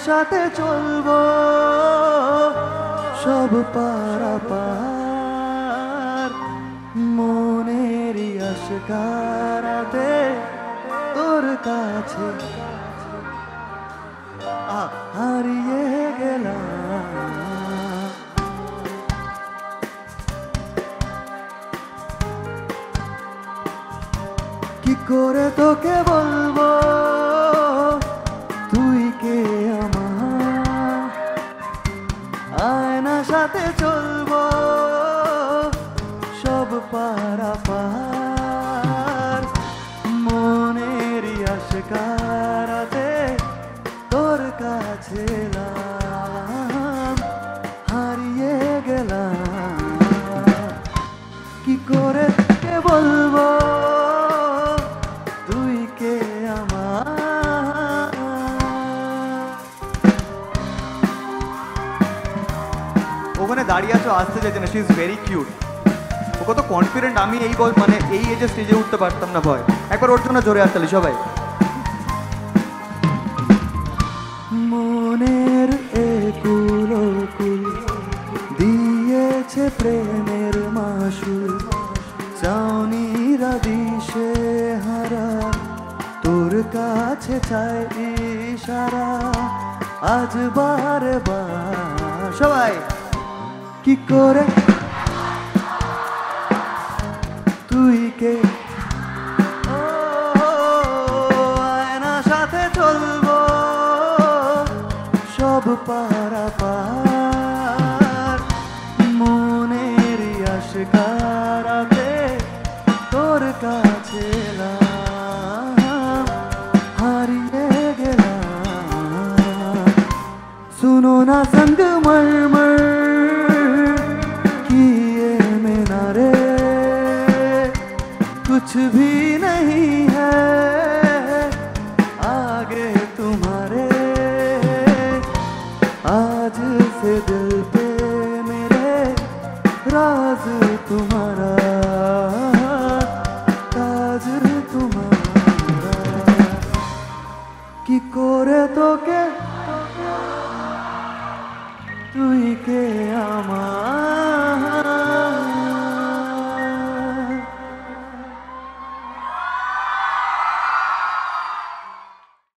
সাথে চলবো সব পারাপার, মনেরই আশকারাতে তোর কাছে হারিয়ে গেলাম। কি করে তোকে বলবো তুই কে আমার, আয়না সাথে চলবো সব পারাপার, মনেরই আশকারাতে তোর কাছে এলাম, হারিয়ে গেলাম। কি করে তোকে বলবো তুই কে আমার। ওখানে দাঁড়িয়ে আছো, আসতে চাইছে না, শি ইজ ভেরি কিউট। ও কত কনফিডেন্ট, আমি এই মানে এই এজে স্টেজে উঠতে পারতাম না ভয়। একবার ওর জন্য জোরে হাততালি সবাই। মনের একুল ওকুল দিয়েছে প্রেমের মাসুল, চাউনিরা দিশে হারা তোর কাছে চাই ইশারা, আজ বারে বার সবাই। কি করে তুই কে, আয়না সাথে চলবো সব পারাপার, মনের আশকারাতে তোর কাছে এলাম, হারিয়ে গেলাম। सुनो ना संगमरमर किए में ना रे कुछ भी